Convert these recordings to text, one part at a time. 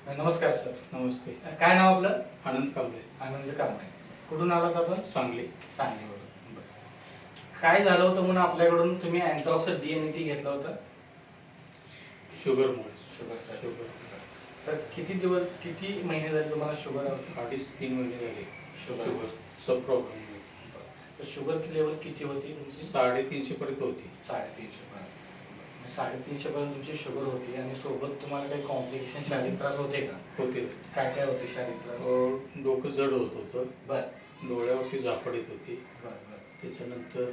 नमस्कार सर. नमस्ते. काय नाव आपलं? आनंद कांबळे. आनंद कांबळे. कुठून आलात आपण? सांगली. सांगलीवरून. बरं. काय झालं होतं म्हणून आपल्याकडून तुम्ही अँटॉक्स DNT घेतलं होतं? शुगरमुळे. शुगर. तर किती महिने झाले तुम्हाला शुगर? 2.5-3 महिने झाले. शुगर. सब प्रॉब्लेम. तर शुगर लेवल किती होती तुमची? 350 पर्यंत होती. 350 पर्यंत. 350 पर्यंत तुमची शुगर होती आणि सोबत तुम्हाला काही कॉम्प्लिकेशन, शारीरिक त्रास होते का? होते. काय काय होते शारीरिक त्रास? डोकं जड होत होतं. बर. डोळ्यावरती झापड येत होती. बर. त्याच्यानंतर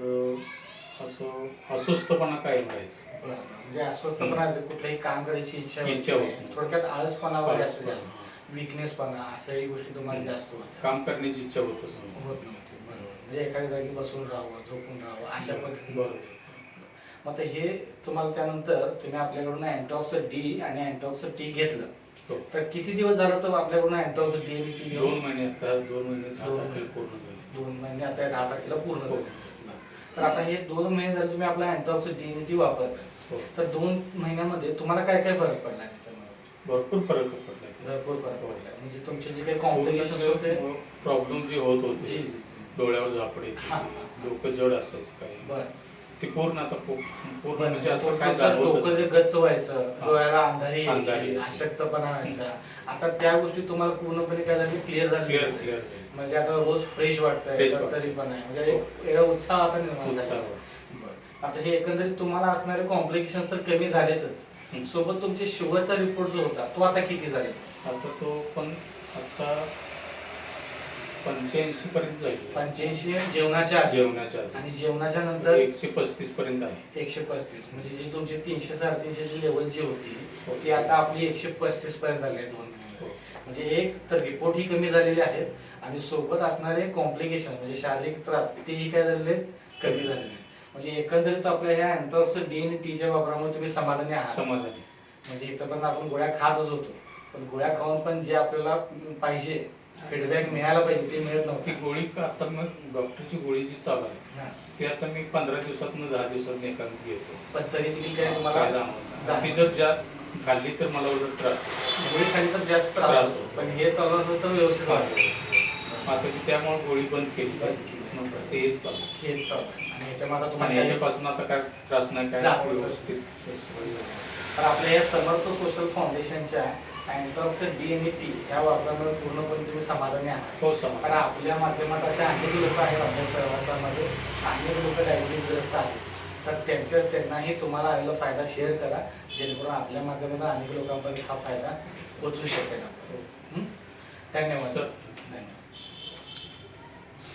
असं अस्वस्थपणा कायम राहायचं. म्हणजे अस्वस्थपणा, कुठलंही काम करायची इच्छा होत होत नाही. नाही. थोडक्यात आळसपणा वगैरे असं जास्त, विकनेसपणा, अशाही गोष्टी तुम्हाला जास्त होत्या. काम करण्याची इच्छा होतच होत नव्हती. बरोबर. म्हणजे एखाद्या जागी बसून राहावं, झोपून राहावं अशा पद्धतीने. बरोबर. मग आता हे तुम्हाला त्यानंतर तुम्ही आपल्याकडून अँटॉक्स D आणि अँटॉक्स T घेतलं. हो. तर किती दिवस झालं तर आपल्याकडून अँटॉक्स D आणि T? 2 महिने. आता 2 महिने 10 तारखेला पूर्ण झाले. 2 महिने आता 10 तारखेला पूर्ण हो. झाले. तर आता हे 2 महिने झाले तुम्ही आपला अँटॉक्स D आणि T वापरताय. हो. तर 2 महिन्यामध्ये तुम्हाला काय काय फरक पडला त्याच्यामध्ये? भरपूर फरक पडला. भरपूर फरक हो. पडला. म्हणजे तुमचे जे काही कॉम्प्लिकेशन्स होते, प्रॉब्लेम जे होत होते, जी. डोळ्यावर झापड येत हां. होती, डोकं जड असायचं काही, बर. ते पूर्ण आता पूर्ण म्हणजे आता काय डोकं जे गच्च व्हायचं, हां. डोळ्याला अंधारी अंधारी यायची, यायची. अशक्तपणा व्हायचा, आता त्या गोष्टी तुम्हाला पूर्णपणे काय झाली? क्लिअर झाली. क्लिअर. म्हणजे आता रोज फ्रेश वाटतंय, Fresh वाटतंय. तरी पण आहे, म्हणजे एक वेगळा उत्साह आता निर्माण झाला. उत्साह. बरं. आता हे एकंदरीत तुम्हाला असणारे कॉम्प्लिकेशन्स तर कमी झालेतच. सोबत तुमचे शुगरचा रिपोर्ट जो होता तो आता किती झाले? आता तो पण आता 85 पर्यंत जाईल. 85 जेवणाच्या आधी आणि जेवणाच्या नंतर 135 पर्यंत आहे. 135. म्हणजे जी तुमची 300-350 ची लेवल जी होती ती आता आपली 135 पर्यंत आली आहे 2 महिन्यामध्ये. म्हणजे एक तर रिपोर्ट ही कमी झालेले आहेत आणि सोबत असणारे कॉम्प्लिकेशन म्हणजे शारीरिक त्रास तेही काय झालेले आहेत? कमी झालेले. म्हणजे एकंदरीत आपल्या ह्या अँटॉक्स D आणि T च्या वापरामुळे तुम्ही समाधानी आहात? समाधानी. म्हणजे इथं पण आपण गोळ्या खातच होतो, पण गोळ्या खाऊन पण जे आपल्याला पाहिजे फीडबॅक मिळायला पाहिजे ते मिळत ती नव्हती. गोळी आता मग डॉक्टरची गोळी जी चालू आहे हां. ती आता मी 15 दिवसातून 10 दिवसात एखादी घेतो. पण तरी ती काय काय तुम्हाला जाणवत. ती जर ज्या खाल्ली तर मला उलट त्रास होतो. गोळी खाली तर जास्त त्रास त्रास होतो, होतो. पण हे चालू असलं तर व्यवस्थित वाटतं. आता ती त्यामुळे गोळी बंद केली. बंद केली. नंतर ते हेच चालू. हेच चालू आहे. आणि ह्याच्यामध्ये आणि तुम्हाला ह्याच्यापासून आता काय त्रास नाही, काय जाणवतच व्यवस्थित. तर आपल्या या समर्थ सोशल फाउंडेशनच्या अँटॉक्स D आणि T या वापरामुळे पूर्णपणे तुम्ही समाधानी आहात? हो कारण समाधान. आपल्या माध्यमात असे अनेक लोक आहेत, आपल्या सहवासामध्ये अनेक लोक डायबिटीजग्रस्त आहेत. तर त्यांनाही तुम्हाला आलेला फायदा शेअर करा, जेणेकरून आपल्या माध्यमातून अनेक लोकांपर्यंत हा फायदा पोहोचू शकेल. धन्यवाद.